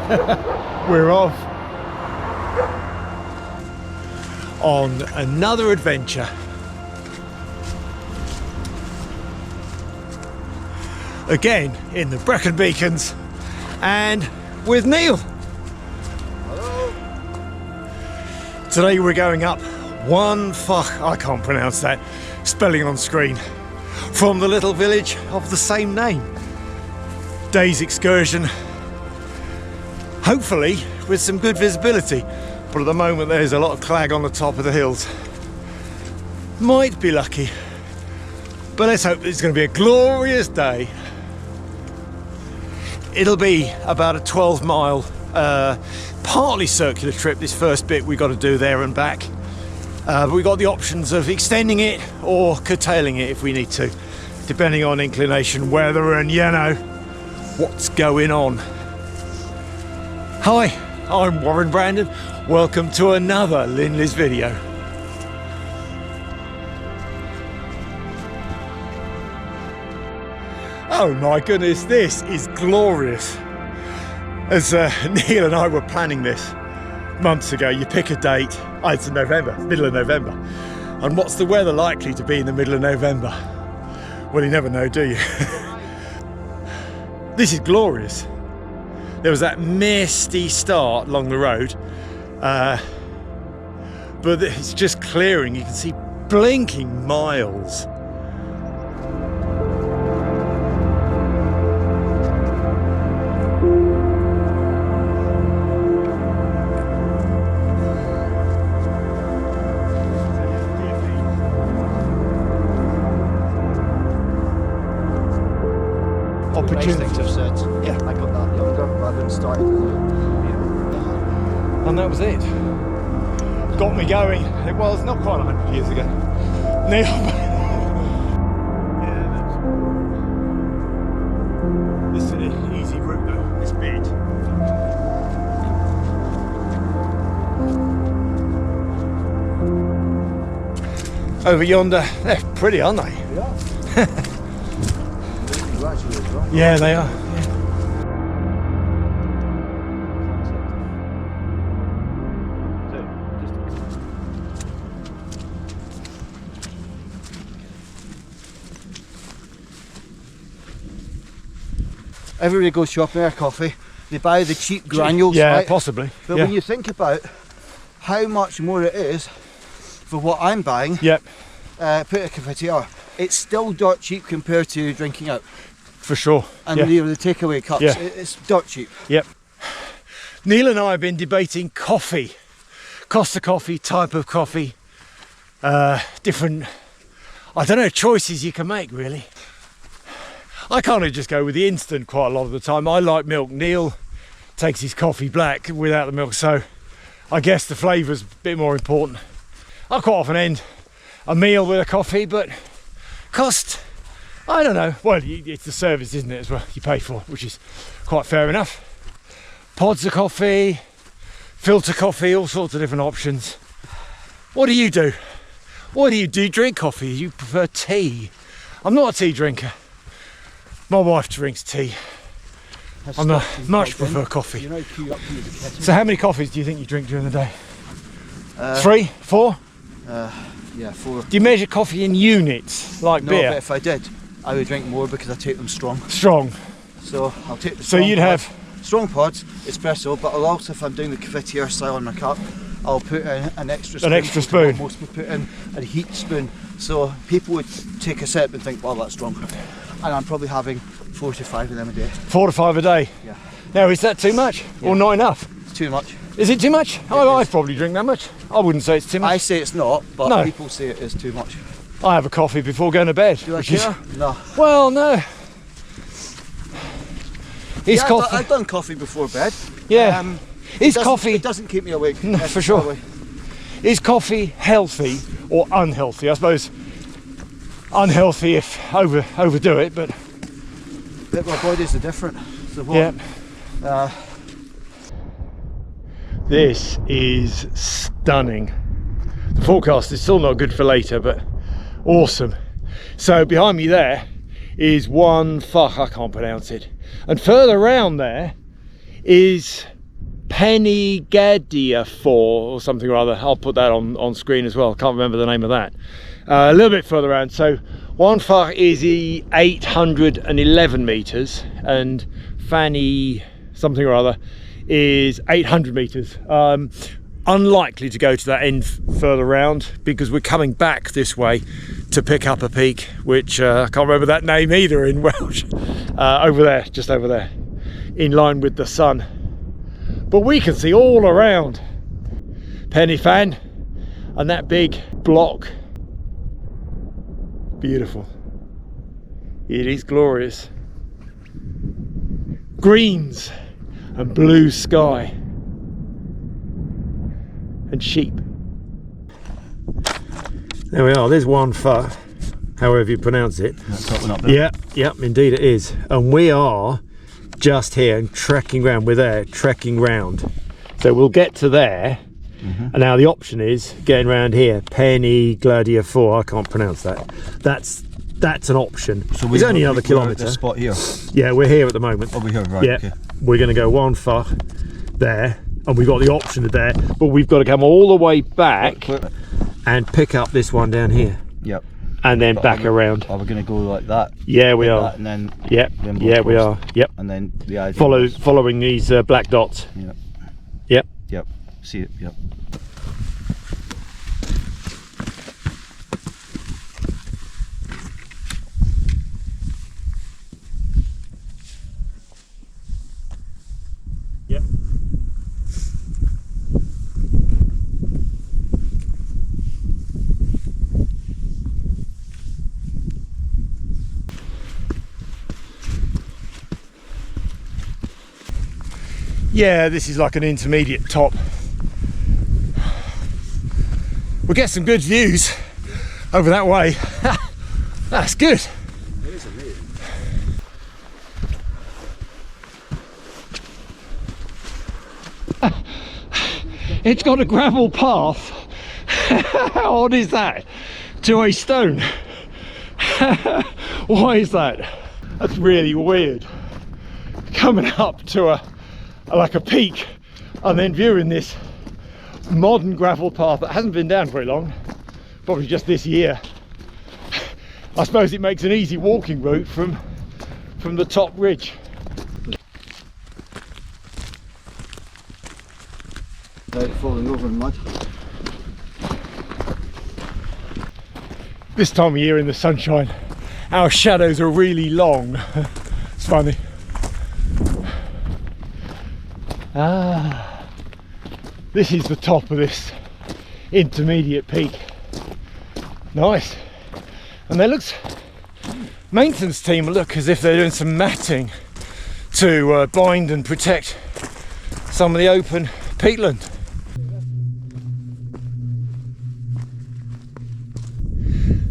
We're off on another adventure. Again in the Brecon Beacons and with Neil. Hello. Today we're going up Waun Fach, I can't pronounce that spelling on screen, from the little village of the same name. Day's excursion, hopefully with some good visibility, but at the moment there's a lot of clag on the top of the hills. Might be lucky, but let's hope it's going to be a glorious day. It'll be about a 12-mile partly circular trip, this first bit we've got to do there and back. But we've got the options of extending it or curtailing it if we need to, depending on inclination, weather, and you know what's going on. Hi, I'm Warren Brandon. Welcome to another Linleys video. Oh my goodness, this is glorious. As Neil and I were planning this months ago, you pick a date, it's November, middle of November. And what's the weather likely to be in the middle of November? Well, you never know, do you? This is glorious. There was that misty start along the road, but it's just clearing. You can see blinking miles. Nice things I've said. Yeah, I got that younger rather than started. And that was it. Got me going. It was not quite 100 years ago. Neil. Yeah, this is an easy route though, this bit. Over yonder, they're pretty, aren't they? Yeah. Yeah, they are. Yeah. Everybody goes shopping for coffee. They buy the cheap granules. Yeah, right? possibly. But yeah. when you think about how much more it is for what I'm buying, Yep, put a cafetiere, it's still dirt cheap compared to drinking out. for sure. And yeah. the takeaway cups, Yeah. it's dirt cheap. Yep. Neil and I have been debating coffee, cost of coffee, type of coffee, different, I don't know, choices you can make really. I kind of just go with the instant quite a lot of the time. I like milk. Neil takes his coffee black without the milk, so I guess the flavour's a bit more important. I quite often end a meal with a coffee, but cost, I don't know. Well, it's the service, isn't it, as well, you pay for, which is quite fair enough. Pods of coffee, filter coffee, all sorts of different options. What do you do? What do you do? Drink coffee? You prefer tea? I'm not a tea drinker. My wife drinks tea. I much prefer coffee. You know, queue up to the kettle. So how many coffees do you think you drink during the day? 3, 4? Yeah, 4. Do you measure coffee in units, like No, beer? but if I did, I would drink more because I take them strong. Strong. So I'll take the So strong you'd pods, have strong pods, espresso, but I'll also, if I'm doing the cafetiere style in my cup, I'll put in an extra spoon. An extra spoon. Most would put in a heat spoon. So people would take a sip and think, well, that's strong. And I'm probably having 4 to 5 of them a day. 4 to 5 a day. Yeah. Now, is that too much or not enough? It's too much. Is it too much? I'd probably drink that much. I wouldn't say it's too much. I say it's not, but No. people say it is too much. I have a coffee before going to bed. Do you like which is- care? No. Well, no. Is Yeah, coffee? I've done coffee before bed. Yeah. Is It coffee? doesn't keep me awake. No, for sure. necessarily. Is coffee healthy or unhealthy? I suppose unhealthy if overdo it, but But my bodies are different. So what? yeah. This is stunning. The forecast is still not good for later, but awesome. So behind me there is Waun Fach, I can't pronounce it. And further around there is Pen Allt-mawr or something or other. I'll put that on screen as well. Can't remember the name of that. A little bit further around. So Waun Fach is 811 meters, and Fanny something or other is 800 meters. Unlikely to go to that end further round because we're coming back this way to pick up a peak, which I can't remember that name either in Welsh. Over there, just over there, in line with the sun. But we can see all around Pen Twyn and that big block. Beautiful. It is glorious. Greens and blue sky and sheep. There we are, there's Waun Fach, however you pronounce it. That's up and up there. Yeah, indeed it is. And we are just here and trekking round. We're there trekking round. So we'll get to there. And now the option is getting around here. Pen Allt-mawr, I can't pronounce that. That's an option. So it's only another kilometre. This spot here? Yeah, we're here at the moment. Oh, we're here, right, yeah. Okay. We're going to go Waun Fach there, and we've got the option of there, but we've got to come all the way back and pick up this one down here. Yep. And then back around. Are we going to go like that? Yeah, we are. And then yeah, we are. Yep. And then the idea following these black dots. Yep. Yep. Yep. See it. Yep. Yep. Yeah, this is like an intermediate top. We'll get some good views over that way. That's good. It is amazing. It's got a gravel path. How odd is that? To a stone. Why is that? That's really weird. Coming up to like a peak and then viewing this modern gravel path that hasn't been down very long, probably just this year. I suppose it makes an easy walking route from the top ridge. Falling over in mud. This time of year in the sunshine, our shadows are really long. It's funny. This is the top of this intermediate peak. Nice. And there looks, maintenance team look as if they're doing some matting to bind and protect some of the open peatland.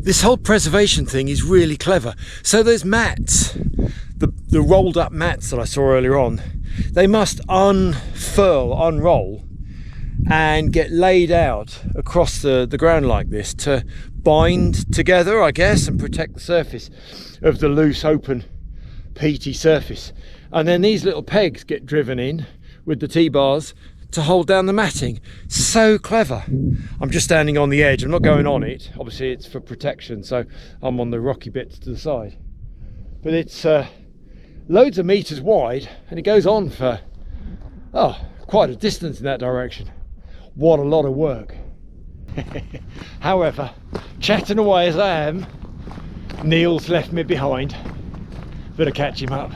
This whole preservation thing is really clever. So those mats, the rolled up mats that I saw earlier on, they must unroll and get laid out across the ground like this to bind together, I guess, and protect the surface of the loose, open, peaty surface. And then these little pegs get driven in with the T-bars to hold down the matting. So clever. I'm just standing on the edge. I'm not going on it. Obviously it's for protection, so I'm on the rocky bits to the side. But it's loads of meters wide, and it goes on for quite a distance in that direction. What a lot of work. However, chatting away as I am, Neil's left me behind. Better catch him up.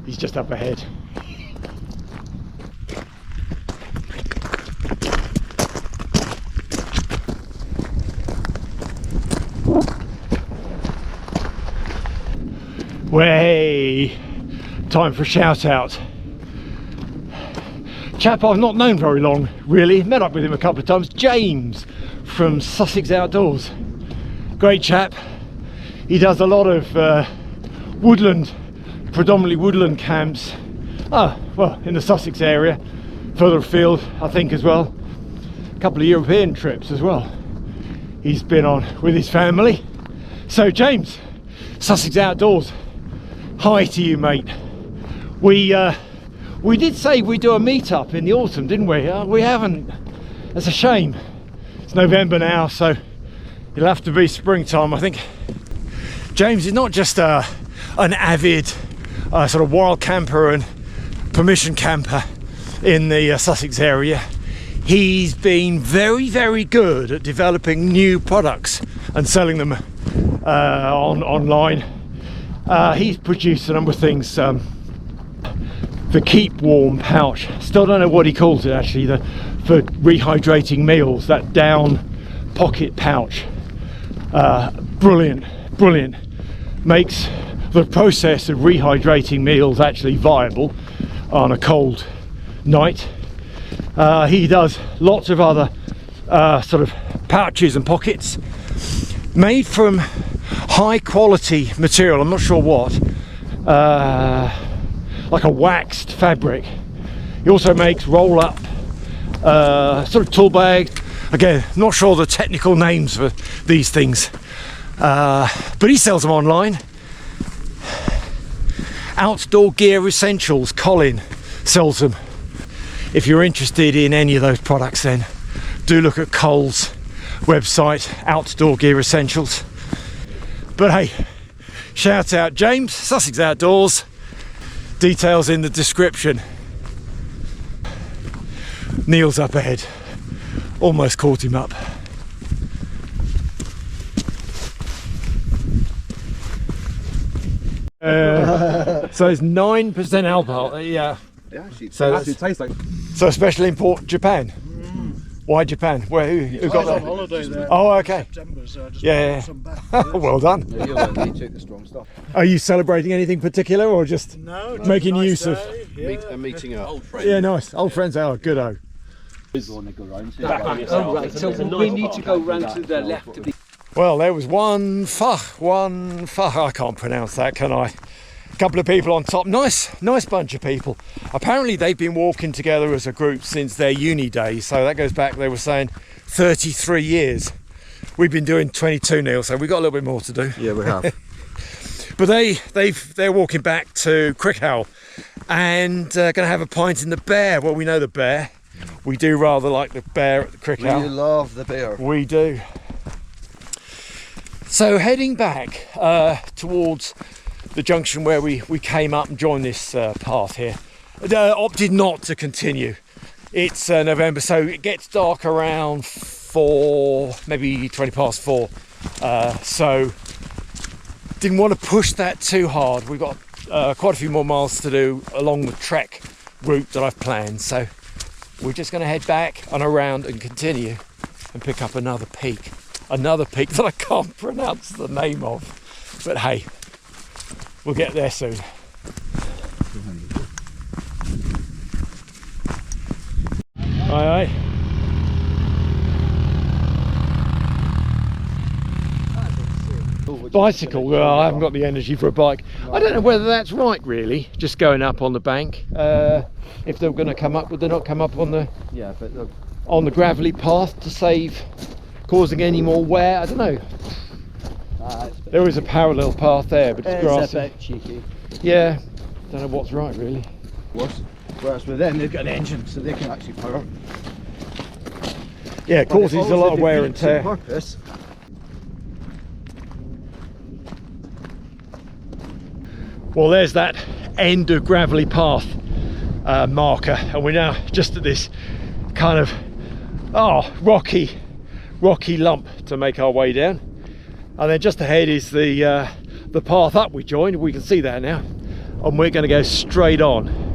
He's just up ahead. Way, time for a shout out. Chap I've not known very long, really. Met up with him a couple of times. James from Sussex Outdoors. Great chap. He does a lot of woodland, predominantly woodland camps. Well, in the Sussex area, further afield, I think as well. A couple of European trips as well. He's been on with his family. So James, Sussex Outdoors. Hi to you, mate. We We did say we'd do a meet-up in the autumn, didn't we? We haven't. It's a shame. It's November now, so it'll have to be springtime. I think James is not just an avid sort of wild camper and permission camper in the Sussex area. He's been very, very good at developing new products and selling them online. He's produced a number of things. The Keep Warm pouch, still don't know what he calls it actually, for rehydrating meals, that down pocket pouch. Brilliant, makes the process of rehydrating meals actually viable on a cold night. He does lots of other sort of pouches and pockets made from high quality material, I'm not sure what, like a waxed fabric. He also makes roll up sort of tool bag. Again, not sure the technical names for these things, but he sells them online. Outdoor Gear Essentials, Colin sells them. If you're interested in any of those products, then do look at Cole's website, Outdoor Gear Essentials. But hey, shout out James, Sussex Outdoors. Details in the description. Neil's up ahead. Almost caught him up. So it's 9% alcohol. Yeah. So Actually, it tastes like. So special import Japan. Why Japan? Who got I was that? on holiday there. Oh, okay. September, so I just Yeah. brought some back. Well done. You took the strong stuff. Are you celebrating anything particular, or just No, just making a nice use of? day, yeah. A meeting up. Old friend. Yeah, nice. Old friends are good. Oh, Oh, right, so we need to go round to the left to be. well, there was Waun Fach. I can't pronounce that, can I? A couple of people on top. Nice bunch of people. Apparently, they've been walking together as a group since their uni days. So that goes back. They were saying 33 years. We've been doing 22, Neil. So we've got a little bit more to do. Yeah, we have. But they're walking back to Crickhow and going to have a pint in the Bear. Well, we know the Bear. We do rather like the Bear at the Crickhow. We love the beer. We do. So heading back towards the junction where we came up and joined this path here. Opted not to continue. It's November, so it gets dark around 4, maybe 20 past 4. So didn't want to push that too hard. We've got quite a few more miles to do along the trek route that I've planned. So we're just going to head back and around and continue and pick up another peak that I can't pronounce the name of. But hey, we'll get there soon. Aye, aye. Bicycle, well, I haven't got the energy for a bike. I don't know whether that's right, really, just going up on the bank. If they're going to come up, would they not come up on the gravelly path to save causing any more wear? I don't know. There is a parallel path there, but it's grassy. a bit cheeky. Yeah, don't know what's right, really. Whereas with them, they've got an engine, so they can actually power. Yeah, it causes a lot of wear and tear. Purpose. Well, there's that end of gravelly path marker, and we're now just at this kind of rocky lump to make our way down. And then just ahead is the path up we joined. We can see that now, and we're going to go straight on.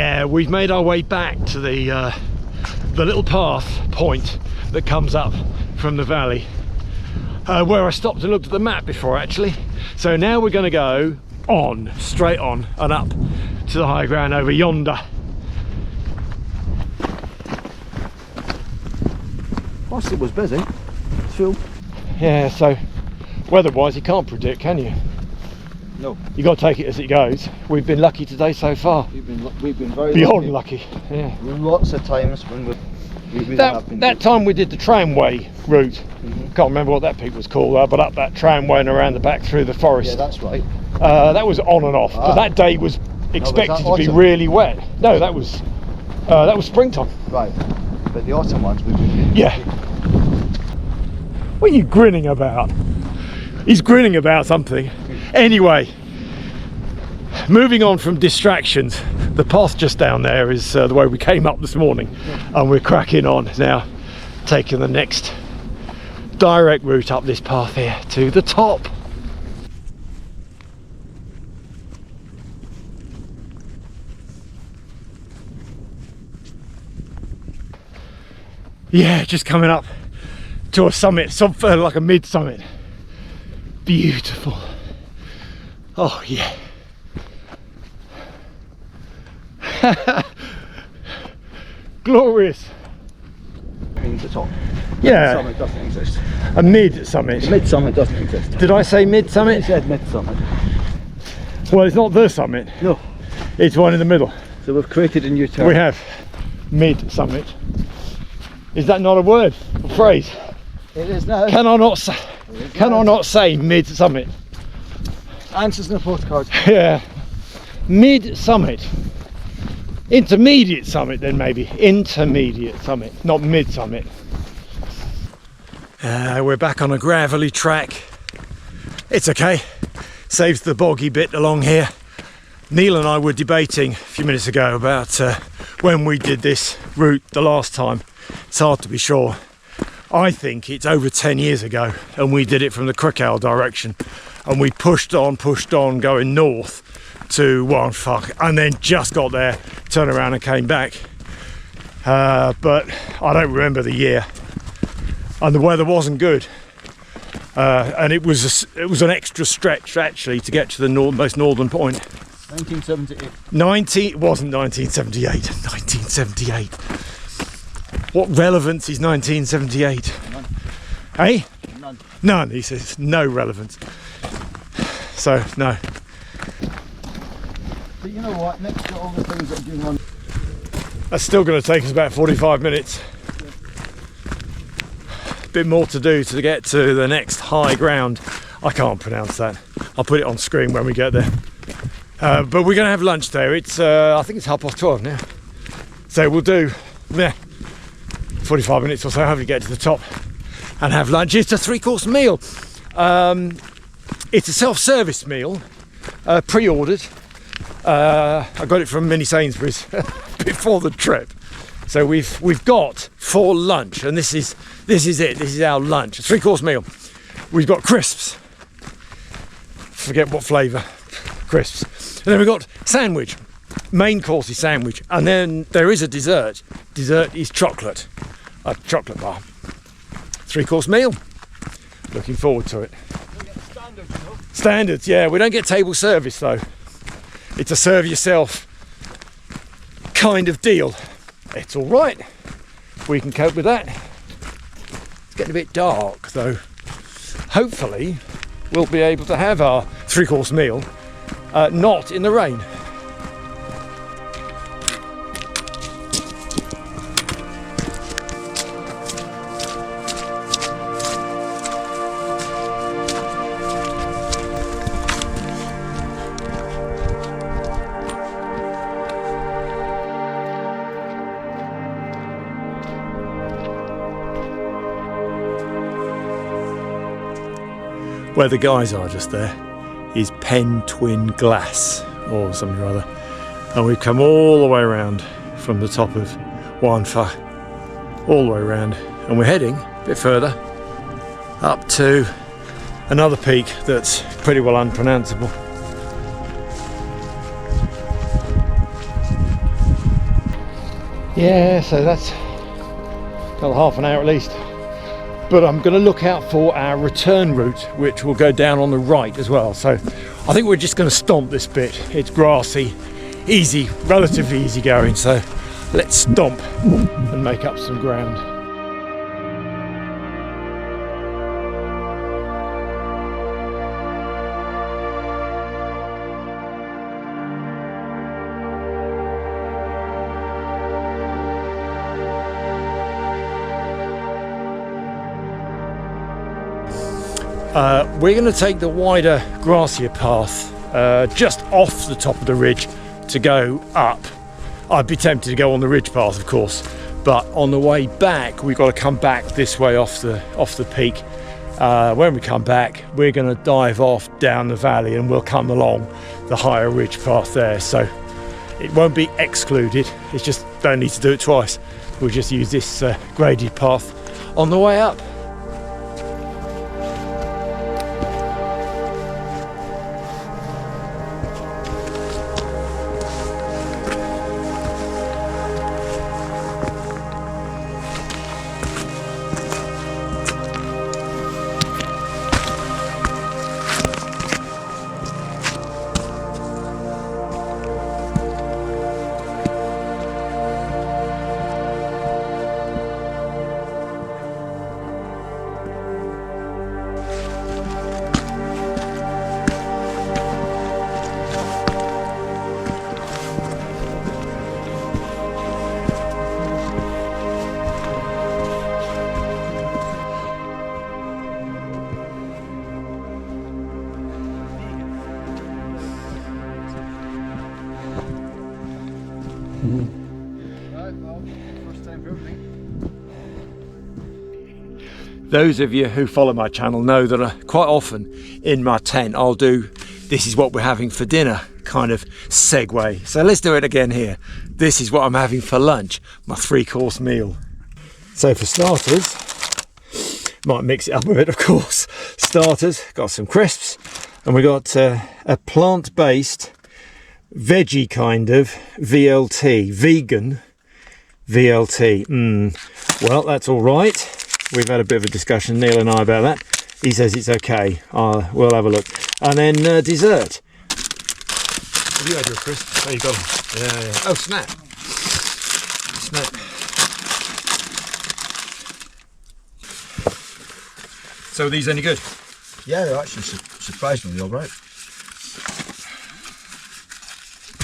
Yeah, we've made our way back to the little path point that comes up from the valley, where I stopped and looked at the map before actually. So now we're going to go on, straight on and up to the high ground over yonder. Whilst it was busy, it's full. Yeah, so weather-wise you can't predict, can you? No. You got to take it as it goes. We've been lucky today so far. We've been very Beyond lucky. Yeah. Lots of times when we really have been that good. time we did the tramway route. Can't remember what that peak was called, but up that tramway and around the back through the forest. Yeah, that's right. That was on and off, but that day was expected to be autumn? really wet. No, that was springtime. Right. But the autumn ones we've been good. Yeah. What are you grinning about? He's grinning about something. Anyway, moving on from distractions, the path just down there is the way we came up this morning, and we're cracking on now, taking the next direct route up this path here to the top. Yeah, just coming up to a summit, like a mid-summit. Beautiful. Oh yeah. Glorious. Means the top. Yeah, Summit doesn't exist. a mid-summit. Mid-summit doesn't exist. Did I say mid-summit? It said mid-summit. Well, it's not the summit. No. It's one in the middle. So we've created a new term. We have mid-summit. Is that not a word, a phrase? It is now. Can I not say? Can I not say mid-summit? Answers in the postcard. Yeah, mid-summit. Intermediate summit then maybe. Intermediate summit, not mid-summit. We're back on a gravelly track. It's okay. Saves the boggy bit along here. Neil and I were debating a few minutes ago about when we did this route the last time. It's hard to be sure. I think it's over 10 years ago, and we did it from the Brecon direction, and we pushed on going north to Waun Fach, and then just got there, turned around and came back. But I don't remember the year, and the weather wasn't good, and it was an extra stretch actually to get to the most northern point. 1978. It wasn't 1978. 1978. What relevance is 1978? None. Eh? None. None, he says. No relevance. So, no. But you know what? Next to all the things that are doing on. That's still going to take us about 45 minutes. A bit more to do to get to the next high ground. I can't pronounce that. I'll put it on screen when we get there. But we're going to have lunch there. It's I think it's 12:30 now. So we'll do 45 minutes or so, hopefully get to the top and have lunch. It's a 3-course meal. It's a self-service meal, pre-ordered. I got it from Mini Sainsbury's before the trip. So we've got for lunch, and this is it. This is our lunch. A 3-course meal. We've got crisps. Forget what flavour. Crisps. And then we've got sandwich. Main course is sandwich, and then there is a dessert. Dessert is chocolate. A chocolate bar. 3-course meal. Looking forward to it. Standards, yeah. We don't get table service though. It's a serve yourself kind of deal. It's all right. We can cope with that. It's getting a bit dark though. Hopefully we'll be able to have our 3-course meal not in the rain. Where the guys are just there is Pen Twyn Glas or something or other, and we've come all the way around from the top of Waun Fach, all the way around, and we're heading a bit further up to another peak that's pretty well unpronounceable. Yeah, so that's another half an hour at least. But I'm going to look out for our return route, which will go down on the right as well. So I think we're just going to stomp this bit. It's grassy, easy, relatively easy going. So let's stomp and make up some ground. We're going to take the wider, grassier path just off the top of the ridge to go up. I'd be tempted to go on the ridge path, of course, but on the way back we've got to come back this way off the peak. When we come back, we're going to dive off down the valley and we'll come along the higher ridge path there. So it won't be excluded. It's just don't need to do it twice. We'll just use this graded path on the way up. Those of you who follow my channel know that quite often in my tent I'll do "this is what we're having for dinner" kind of segue. So let's do it again here. This is what I'm having for lunch, my 3-course meal. So for starters, might mix it up a bit, of course. Starters, got some crisps, and we got a plant-based veggie kind of VLT, vegan VLT. Well, that's all right. We've had a bit of a discussion, Neil and I, about that. He says it's okay. We'll have a look. And then dessert. Have you had your crisp? Oh, you got them. Yeah. Oh, snap. Snap. So are these any good? Yeah, they're actually surprisingly all right.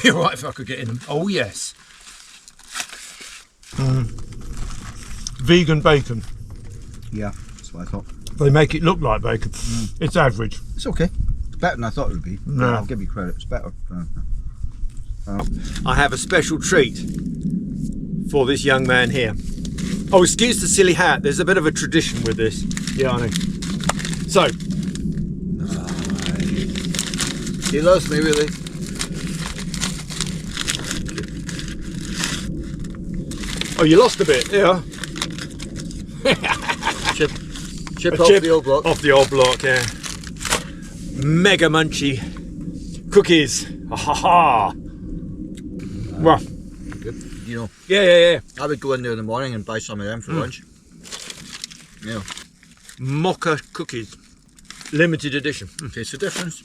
Be all right if I could get in them. Oh, yes. Vegan bacon. Yeah, that's what I thought. They make it look like bacon. It's average. It's okay. It's better than I thought it would be. No. I'll give you credit. It's better. I have a special treat for this young man here. Oh, excuse the silly hat. There's a bit of a tradition with this. Yeah, I know. So. He loves me, really. Oh, you lost a bit, yeah. Chip off the old block. Off the old block, yeah. Mega munchy cookies. Ha ha ha. Well, Good. You know, yeah. I would go in there in the morning and buy some of them for lunch. Yeah. Mocha cookies. Limited edition. Taste the difference.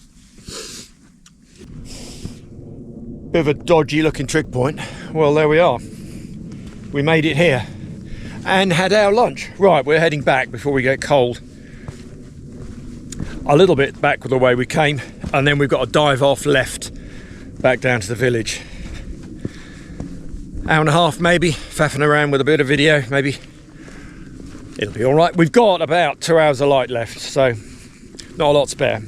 Bit of a dodgy looking trig point. Well, there we are. We made it here and had our lunch. Right, we're heading back before we get cold. A little bit back the way we came, and then we've got to dive off left back down to the village. Hour and a half maybe, faffing around with a bit of video, maybe. It'll be all right. We've got about 2 hours of light left, so not a lot spare.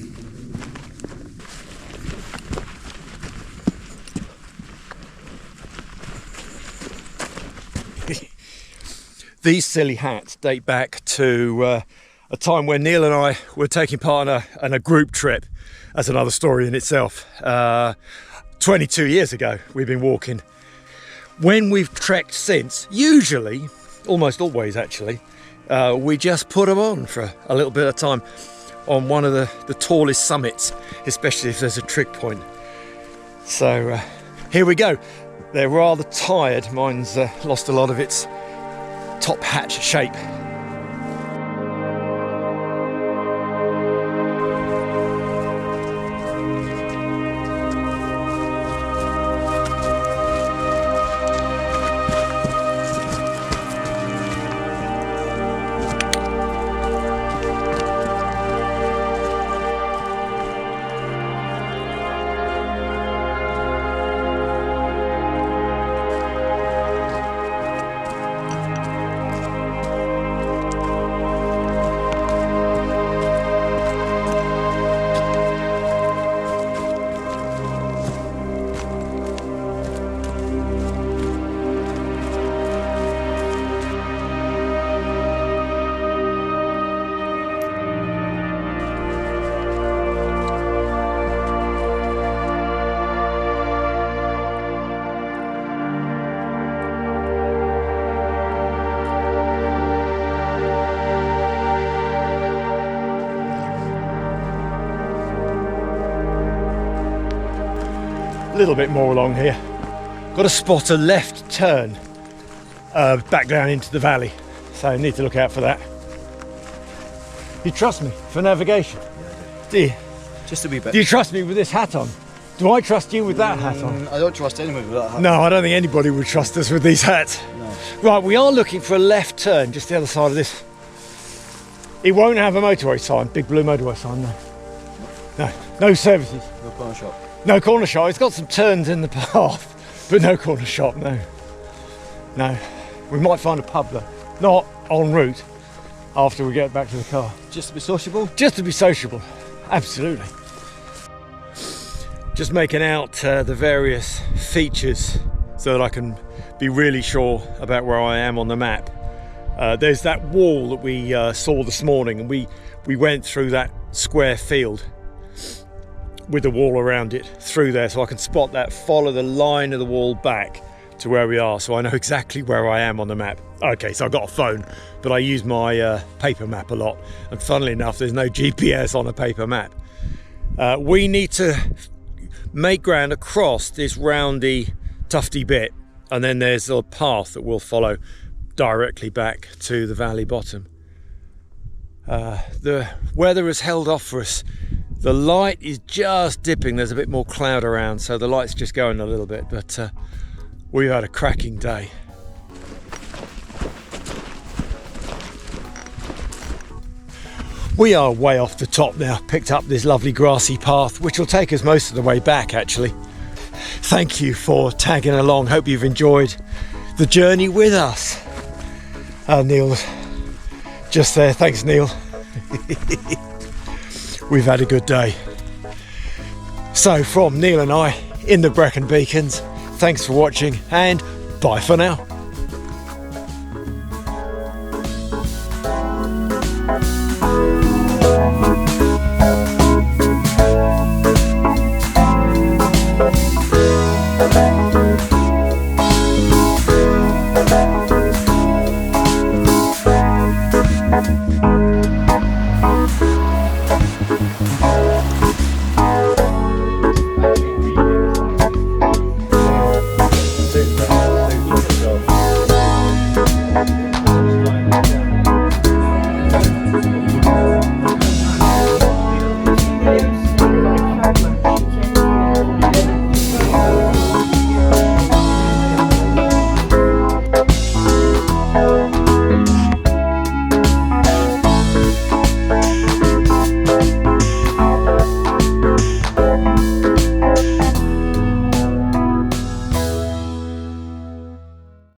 These silly hats date back to a time when Neil and I were taking part in a group trip. That's another story in itself. 22 years ago we've been walking. When we've trekked since, usually, almost always actually, we just put them on for a little bit of time on one of the tallest summits, especially if there's a trig point. So here we go. They're rather tired. Mine's lost a lot of its top hatch shape. A little bit more along here. Got to spot a left turn back down into the valley, so I need to look out for that. You trust me for navigation? Do you? Just a wee bit. Do you trust me with this hat on? Do I trust you with that hat on? I don't trust anyone with that hat. No, I don't think anybody would trust us with these hats. No. Right, we are looking for a left turn just the other side of this. It won't have a motorway sign, big blue motorway sign, no. No, no services. No corner shop. No corner shop. It's got some turns in the path, but no corner shop, no. No. We might find a pub though. Not en route after we get back to the car. Just to be sociable? Just to be sociable. Absolutely. Just making out the various features so that I can be really sure about where I am on the map. There's that wall that we saw this morning, and we went through that square field with the wall around it through there, so I can spot that, follow the line of the wall back to where we are, so I know exactly where I am on the map. Okay, so I've got a phone, but I use my paper map a lot, and funnily enough there's no GPS on a paper map. We need to make ground across this roundy tufty bit, and then there's a path that we'll follow directly back to the valley bottom. The weather has held off for us. The light is just dipping. There's a bit more cloud around, so the light's just going a little bit, but we've had a cracking day. We are way off the top now. Picked up this lovely grassy path, which will take us most of the way back, actually. Thank you for tagging along. Hope you've enjoyed the journey with us. Neil's just there. Thanks, Neil. We've had a good day. So from Neil and I in the Brecon Beacons, thanks for watching and bye for now.